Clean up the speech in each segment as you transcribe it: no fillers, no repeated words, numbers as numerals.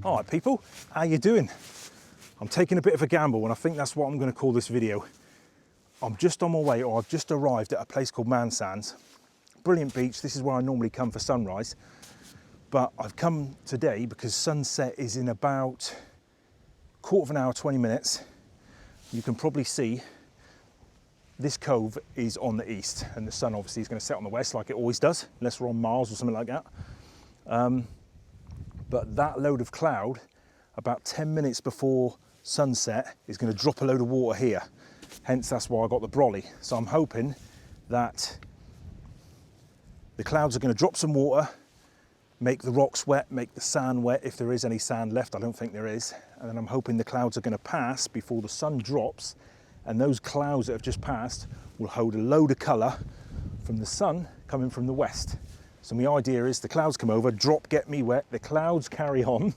All right, people, how you doing? I'm taking a bit of a gamble, and I think that's what I'm going to call this video. I'm just on my way, or I've just arrived at a place called Man Sands. Brilliant beach. This is where I normally come for sunrise, but I've come today because sunset is in about quarter of an hour, 20 minutes. You can probably see this cove is on the east, and the sun obviously is going to set on the west like it always does, unless we're on Mars or something like that. But that load of cloud, about 10 minutes before sunset, is going to drop a load of water here. Hence, that's why I got the brolly. So I'm hoping that the clouds are going to drop some water, make the rocks wet, make the sand wet, if there is any sand left. I don't think there is. And then I'm hoping the clouds are going to pass before the sun drops, and those clouds that have just passed will hold a load of colour from the sun coming from the west. So my idea is the clouds come over, drop, get me wet, the clouds carry on.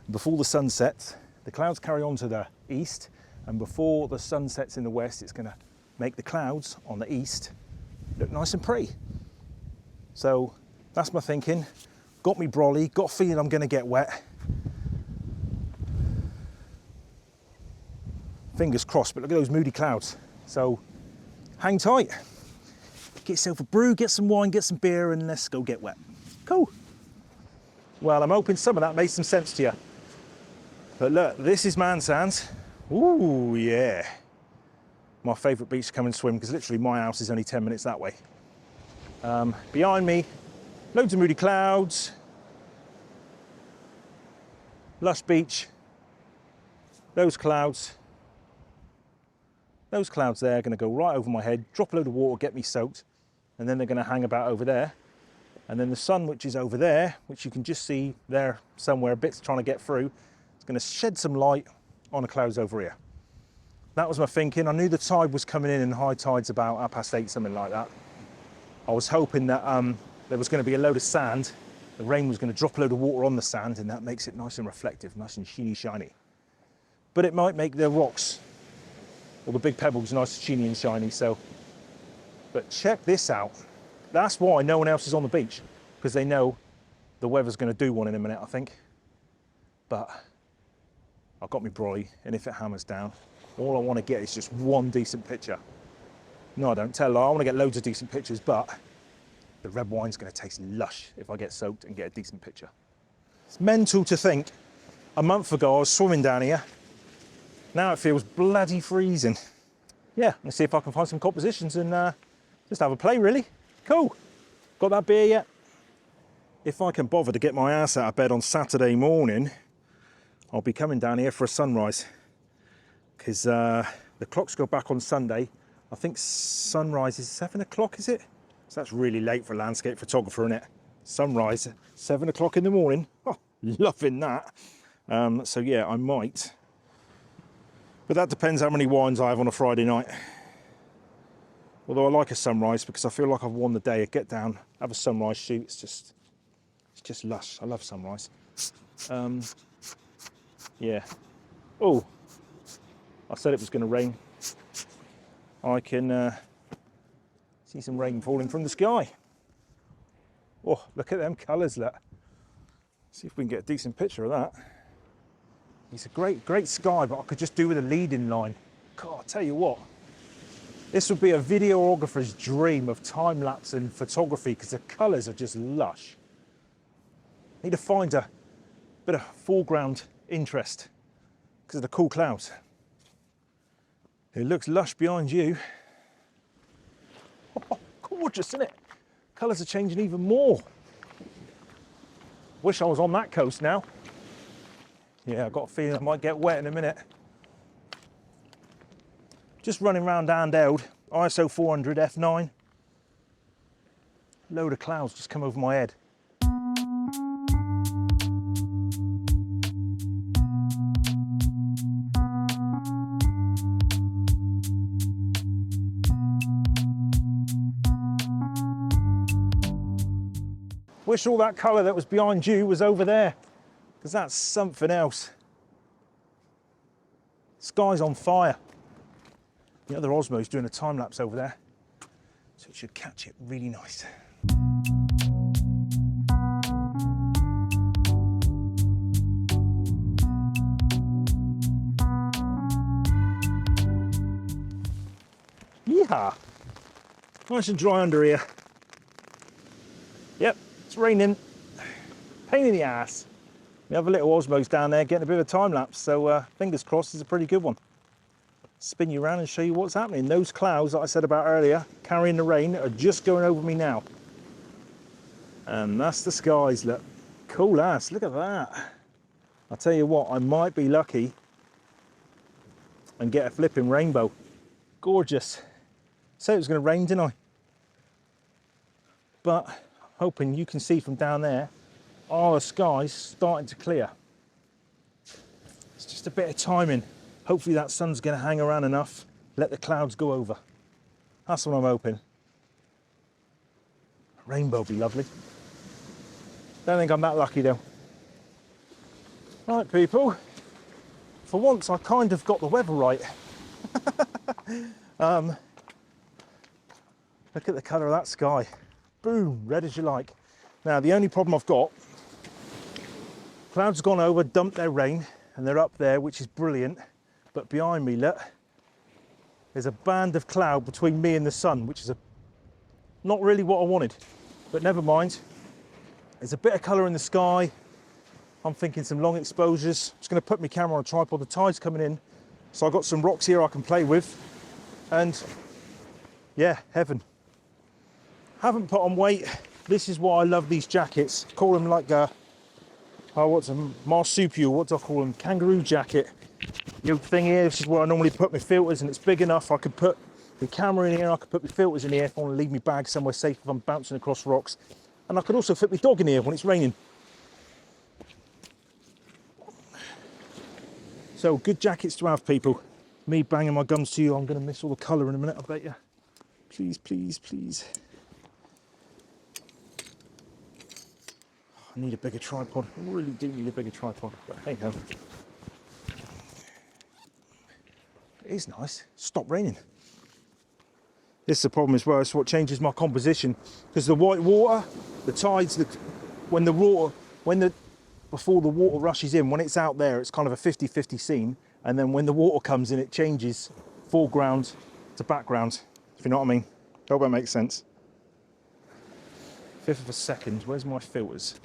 Before the sun sets, the clouds carry on to the east, and before the sun sets in the west, it's going to make the clouds on the east look nice and pretty. So that's my thinking. Got me brolly, got a feeling I'm going to get wet. Fingers crossed, but look at those moody clouds. So hang tight. Get yourself a brew, get some wine, get some beer, and let's go get wet. Cool. Well, I'm hoping some of that made some sense to you. But look, this is Man Sands. Ooh, yeah. My favourite beach to come and swim, because literally my house is only 10 minutes that way. Behind me, loads of moody clouds. Lush beach. Those clouds there are going to go right over my head, drop a load of water, get me soaked, and then they're going to hang about over there. And then the sun, which is over there, which you can just see there somewhere, a bit's trying to get through, it's going to shed some light on the clouds over here. That was my thinking. I knew the tide was coming in, and high tide's about 8:30, something like that. I was hoping that there was going to be a load of sand. The rain was going to drop a load of water on the sand, and that makes it nice and reflective, nice and sheeny, shiny. But it might make the rocks, or the big pebbles, nice, sheeny and shiny. So, but check this out. That's why no one else is on the beach, because they know the weather's going to do one in a minute, I think. But I've got my brolly, and if it hammers down, all I want to get is just one decent picture. No, I don't tell a lie. I want to get loads of decent pictures, but the red wine's going to taste lush if I get soaked and get a decent picture. It's mental to think a month ago I was swimming down here. Now it feels bloody freezing. Yeah, let's see if I can find some compositions and just have a play, really. Cool. Got that beer yet? If I can bother to get my ass out of bed on Saturday morning, I'll be coming down here for a sunrise. Because the clocks go back on Sunday. I think sunrise is 7 o'clock, is it? So that's really late for a landscape photographer, isn't it? Sunrise, 7 o'clock in the morning. Oh, loving that. So yeah, I might. But that depends how many wines I have on a Friday night. Although I like a sunrise because I feel like I've won the day. I get down, have a sunrise shoot. It's just lush. I love sunrise. Yeah. Oh, I said it was going to rain. I can see some rain falling from the sky. Oh, look at them colours, look. See if we can get a decent picture of that. It's a great sky, but I could just do with a leading line. God, I'll tell you what, this would be a videographer's dream of time-lapse and photography, because the colours are just lush. Need to find a bit of foreground interest because of the cool clouds. It looks lush behind you. Oh, gorgeous, isn't it? Colours are changing even more. Wish I was on that coast now. Yeah, I've got a feeling I might get wet in a minute. Just running around handheld, ISO 400 f9. Load of clouds just come over my head. Wish all that colour that was behind you was over there, because that's something else. Sky's on fire. The other Osmo's doing a time lapse over there, so it should catch it really nice. Yeehaw! Nice and dry under here. Yep, it's raining. Pain in the ass. We have a little Osmos down there getting a bit of a time lapse, so fingers crossed it's a pretty good one. Spin you around and show you what's happening. Those clouds that I said about earlier, carrying the rain, are just going over me now. And that's the skies, look. Cool ass, look at that. I'll tell you what, I might be lucky and get a flipping rainbow. Gorgeous. Said it was going to rain, didn't I? But hoping you can see from down there, the sky's starting to clear. It's just a bit of timing. Hopefully that sun's going to hang around enough, let the clouds go over. That's what I'm hoping. Rainbow will be lovely. Don't think I'm that lucky though. Right, people. For once, I kind of got the weather right. Look at the colour of that sky. Boom, red as you like. Now, the only problem I've got, clouds have gone over, dumped their rain, and they're up there, which is brilliant. But behind me, look, there's a band of cloud between me and the sun, which is not really what I wanted. But never mind. There's a bit of colour in the sky. I'm thinking some long exposures. I'm just going to put my camera on a tripod. The tide's coming in. So I've got some rocks here I can play with. And yeah, heaven. Haven't put on weight. This is why I love these jackets. Call them like what's a marsupial, what do I call them? Kangaroo jacket. The thing here, this is where I normally put my filters, and it's big enough I could put the camera in here, I could put my filters in here if I want to leave my bag somewhere safe if I'm bouncing across rocks. And I could also fit my dog in here when it's raining. So good jackets to have, people. Me banging my gums to you, I'm going to miss all the colour in a minute, I bet you. Please, please, please. I need a bigger tripod. I really do need a bigger tripod, but hey ho. It is nice. Stop raining. This is the problem as well. It's what changes my composition, because the white water, the tides, before the water rushes in, when it's out there, it's kind of a 50-50 scene, and then when the water comes in, it changes foreground to background. If you know what I mean. Hope that makes sense. 1/5 of a second. Where's my filters?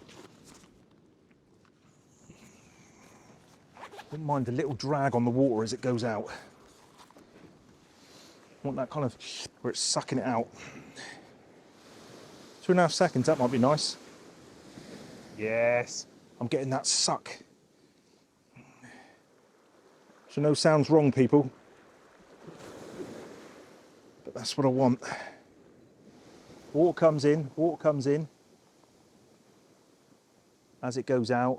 Don't mind the little drag on the water as it goes out. I want that kind of where it's sucking it out. 2.5 seconds, that might be nice. Yes, I'm getting that suck. So no sounds wrong, people. But that's what I want. Water comes in. As it goes out.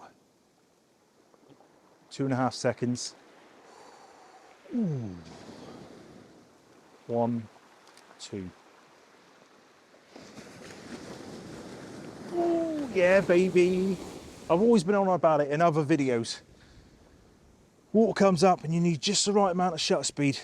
2.5 seconds. Ooh. 1, 2. Oh yeah, baby. I've always been on about it in other videos. Water comes up and you need just the right amount of shutter speed.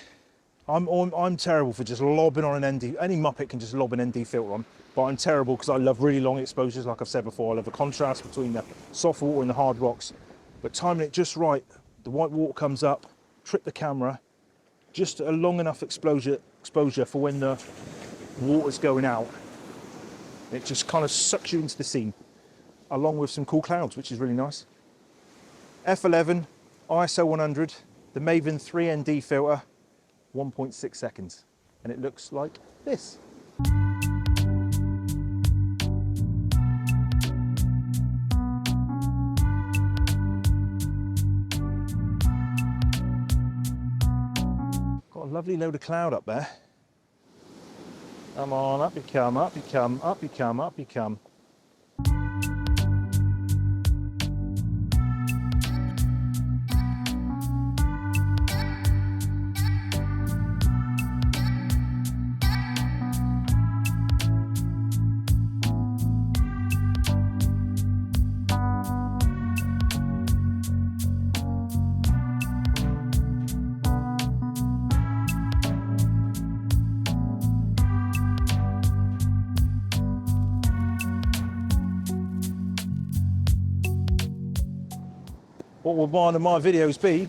I'm terrible for just lobbing on an ND. Any Muppet can just lob an ND filter on, but I'm terrible because I love really long exposures. Like I've said before, I love the contrast between the soft water and the hard rocks. But timing it just right, the white water comes up, trip the camera, just a long enough exposure for when the water's going out. It just kind of sucks you into the scene, along with some cool clouds, which is really nice. F11, ISO 100, the Bevan 3ND filter, 1.6 seconds. And it looks like this. Got a lovely load of cloud up there. Come on, up you come, up you come, up you come, up you come. What would one of my videos be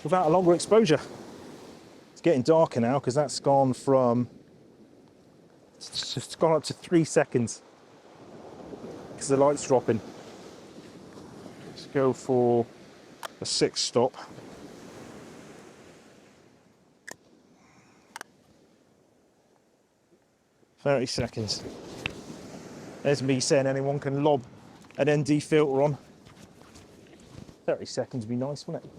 without a longer exposure? It's getting darker now because that's gone from, it's gone up to 3 seconds because the light's dropping. Let's go for a 6 stop. "30 seconds. There's me saying anyone can lob an ND filter on. 30 seconds would be nice, wouldn't it?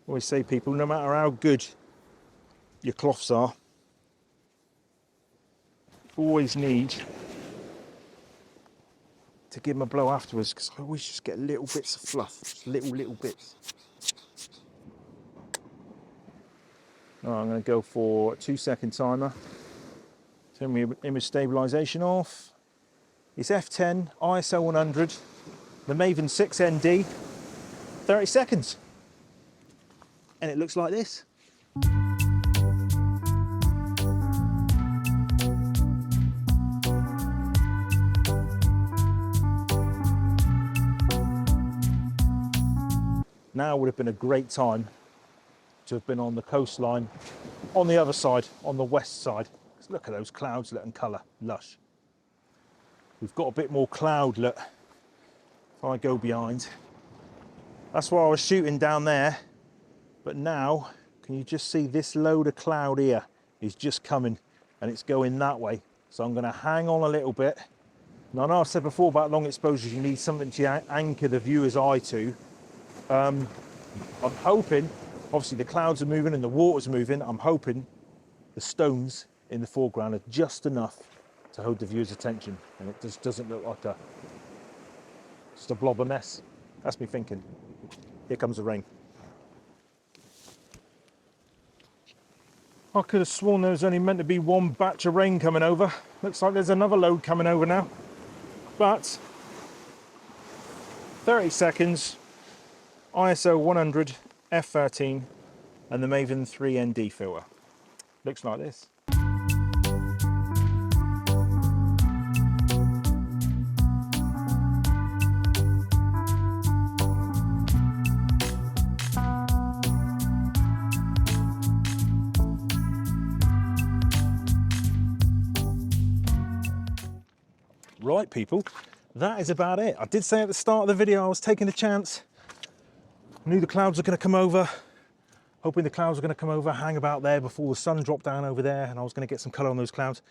Always say, people, no matter how good your cloths are, always need to give them a blow afterwards, because I always just get little bits of fluff, just little bits. All right, I'm going to go for a 2-second timer. Turn my image stabilization off. It's F10, ISO 100, the Maven 6 ND, 30 seconds. And it looks like this. Now would have been a great time to have been on the coastline, on the other side, on the west side. Look at those clouds, look, and colour, lush. We've got a bit more cloud, look, if I go behind. That's why I was shooting down there, but now, can you just see this load of cloud here is just coming, and it's going that way. So I'm gonna hang on a little bit. Now, I know I've said before about long exposures, you need something to anchor the viewer's eye to. I'm hoping, obviously the clouds are moving and the water's moving, I'm hoping the stones in the foreground are just enough to hold the viewer's attention, and it just doesn't look like just a blob of mess. That's me thinking. Here comes the rain. I could have sworn there was only meant to be one batch of rain coming over. Looks like there's another load coming over now. But 30 seconds, ISO 100, f13, and the Maven 3 ND filter. Looks like this. Right, people, that is about it. I did say at the start of the video I was taking a chance. I knew the clouds were going to come over, hoping the clouds were going to come over, hang about there before the sun dropped down over there, and I was going to get some colour on those clouds.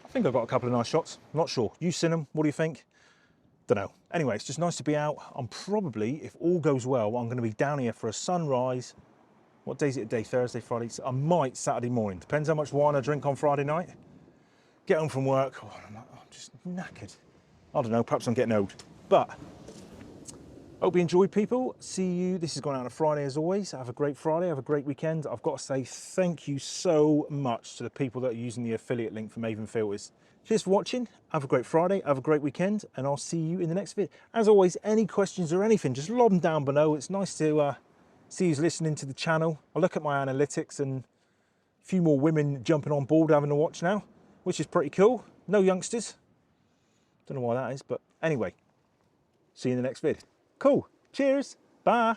I think I got a couple of nice shots. I'm not sure. You seen them? What do you think? Don't know. Anyway, it's just nice to be out. I'm probably, if all goes well, I'm going to be down here for a sunrise. What day is it today? Thursday, Friday? So I might Saturday morning. Depends how much wine I drink on Friday night. Get home from work. Oh, I'm just knackered. I don't know. Perhaps I'm getting old. But hope you enjoyed, people. See you. This is going out on a Friday as always. Have a great Friday. Have a great weekend. I've got to say thank you so much to the people that are using the affiliate link for Maven Filters. Cheers for watching. Have a great Friday. Have a great weekend. And I'll see you in the next video. As always, any questions or anything, just lob them down below. It's nice to see who's listening to the channel. I look at my analytics and a few more women jumping on board having a watch now, which is pretty cool. No youngsters. Don't know why that is, but anyway, see you in the next vid. Cool. Cheers. Bye.